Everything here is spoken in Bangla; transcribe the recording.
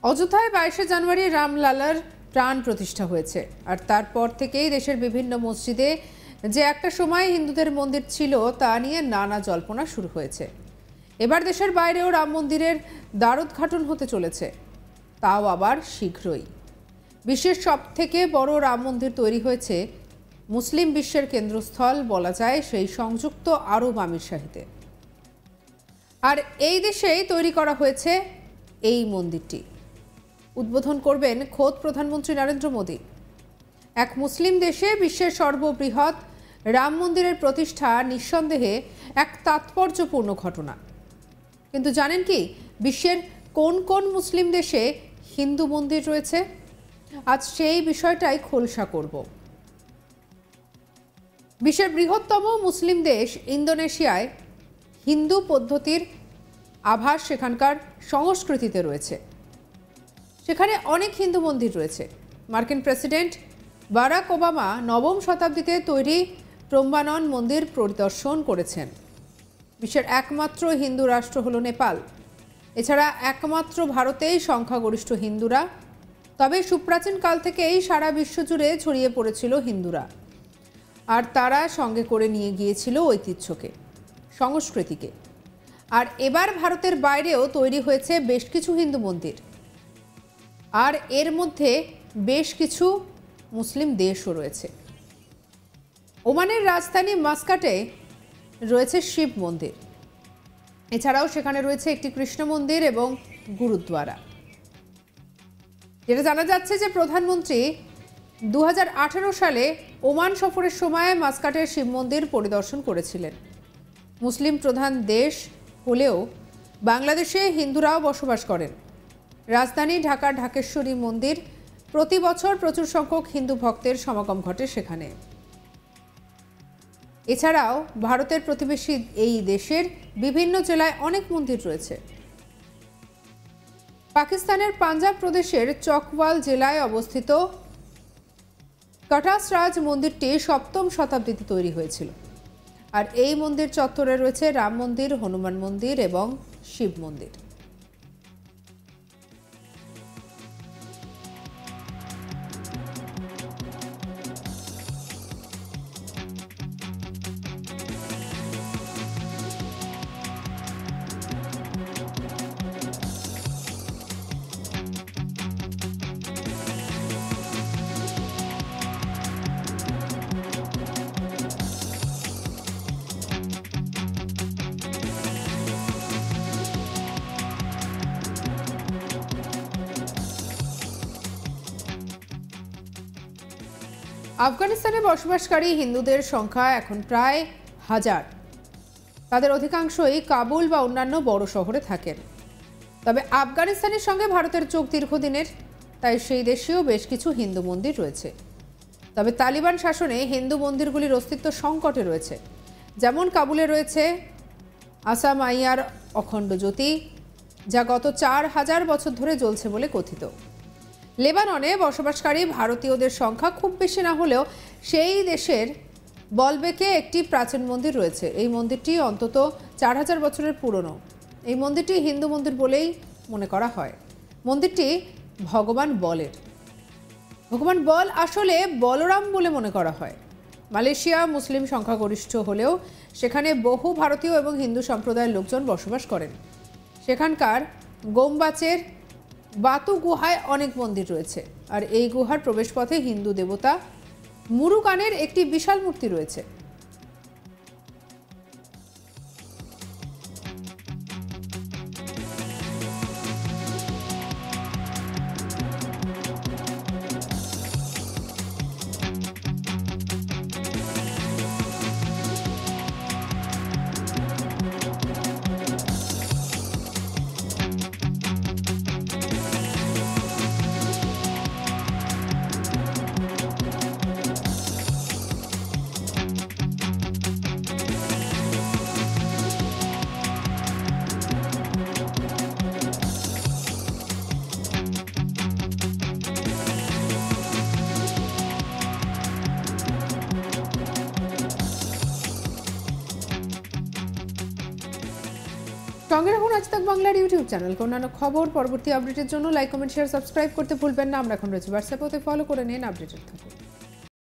অযোধ্যায় 22শে জানুয়ারি রামলালার প্রাণ প্রতিষ্ঠা হয়েছে। আর তারপর থেকেই দেশের বিভিন্ন মসজিদে যে একটা সময় হিন্দুদের মন্দির ছিল তা নিয়ে নানা জল্পনা শুরু হয়েছে। এবার দেশের বাইরেও রাম মন্দিরের দ্বারোদ্ঘাটন হতে চলেছে, তাও আবার শীঘ্রই। বিশ্বের সবথেকে বড় রাম মন্দির তৈরি হয়েছে মুসলিম বিশ্বের কেন্দ্রস্থল বলা যায় সেই সংযুক্ত আরব আমিরশাহিতে। আর এই দেশেই তৈরি করা হয়েছে এই মন্দিরটি। উদ্বোধন করবেন খোদ প্রধানমন্ত্রী নরেন্দ্র মোদী। এক মুসলিম দেশে বিশ্বের সর্ববৃহৎ রাম মন্দিরের প্রতিষ্ঠা নিঃসন্দেহে এক তাৎপর্যপূর্ণ ঘটনা। কিন্তু জানেন কি, বিশ্বের কোন কোন মুসলিম দেশে হিন্দু মন্দির রয়েছে? আজ সেই বিষয়টাই খোলসা করব। বিশ্বের বৃহত্তম মুসলিম দেশ ইন্দোনেশিয়ায় হিন্দু পদ্ধতির আভাস সেখানকার সংস্কৃতিতে রয়েছে। সেখানে অনেক হিন্দু মন্দির রয়েছে। মার্কিন প্রেসিডেন্ট বারাক ওবামা নবম শতাব্দীতে তৈরি প্রাম্বানন মন্দির পরিদর্শন করেছেন। বিশ্বের একমাত্র হিন্দু রাষ্ট্র হলো নেপাল। এছাড়া একমাত্র ভারতেই সংখ্যাগরিষ্ঠ হিন্দুরা। তবে সুপ্রাচীন কাল থেকেই সারা বিশ্ব জুড়ে ছড়িয়ে পড়েছিল হিন্দুরা, আর তারা সঙ্গে করে নিয়ে গিয়েছিল ঐতিহ্যকে, সংস্কৃতিকে। আর এবার ভারতের বাইরেও তৈরি হয়েছে বেশ কিছু হিন্দু মন্দির, আর এর মধ্যে বেশ কিছু মুসলিম দেশও রয়েছে। ওমানের রাজধানী মাস্কাটে রয়েছে শিব মন্দির। এছাড়াও সেখানে রয়েছে একটি কৃষ্ণ মন্দির এবং গুরুদ্বারা। যেটা জানা যাচ্ছে যে প্রধানমন্ত্রী 2018 সালে ওমান সফরের সময় মাস্কাটের শিব মন্দির পরিদর্শন করেছিলেন। মুসলিম প্রধান দেশ হলেও বাংলাদেশে হিন্দুরাও বসবাস করেন। রাজধানী ঢাকার ঢাকেশ্বরী মন্দির প্রতি বছর প্রচুর সংখ্যক হিন্দু ভক্তের সমাগম ঘটে সেখানে। এছাড়াও ভারতের প্রতিবেশী এই দেশের বিভিন্ন জেলায় অনেক মন্দির রয়েছে। পাকিস্তানের পাঞ্জাব প্রদেশের চকওয়াল জেলায় অবস্থিত কটাসরাজ মন্দিরটি 7ম শতাব্দীতে তৈরি হয়েছিল। আর এই মন্দির চত্বরে রয়েছে রাম মন্দির, হনুমান মন্দির এবং শিব মন্দির। আফগানিস্তানে বসবাসকারী হিন্দুদের সংখ্যা এখন প্রায় 1000। তাদের অধিকাংশই কাবুল বা অন্যান্য বড় শহরে থাকেন। তবে আফগানিস্তানের সঙ্গে ভারতের যোগ দীর্ঘদিনের, তাই সেই দেশেও বেশ কিছু হিন্দু মন্দির রয়েছে। তবে তালিবান শাসনে হিন্দু মন্দিরগুলির অস্তিত্ব সংকটে রয়েছে। যেমন কাবুলে রয়েছে আসা মাইয়ার অখণ্ড জ্যোতি, যা গত 4000 বছর ধরে জ্বলছে বলে কথিত। লেবাননে বসবাসকারী ভারতীয়দের সংখ্যা খুব বেশি না হলেও সেই দেশের বলবেকে একটি প্রাচীন মন্দির রয়েছে। এই মন্দিরটি অন্তত 4000 বছরের পুরনো। এই মন্দিরটি হিন্দু মন্দির বলেই মনে করা হয়। মন্দিরটি ভগবান বলের। ভগবান বল আসলে বলরাম বলে মনে করা হয়। মালয়েশিয়া মুসলিম সংখ্যাগরিষ্ঠ হলেও সেখানে বহু ভারতীয় এবং হিন্দু সম্প্রদায়ের লোকজন বসবাস করেন। সেখানকার গোমবাচের বাতু গুহায় অনেক মন্দির রয়েছে। আর এই গুহার প্রবেশপথে হিন্দু দেবতা মুরুগানের একটি বিশাল মূর্তি রয়েছে। সঙ্গে রাখুন আজ তাক বাংলার ইউটিউব চ্যানেল। অন্যান্য খবর পরবর্তী আপডেটের জন্য লাইক, কমেন্ট, শেয়ার, সাবস্ক্রাইব করতে ভুলবেন না। আমরা এখন রয়েছে হোয়াটসঅ্যাপে, ফলো করে নিন, আপডেটেড থাকুন।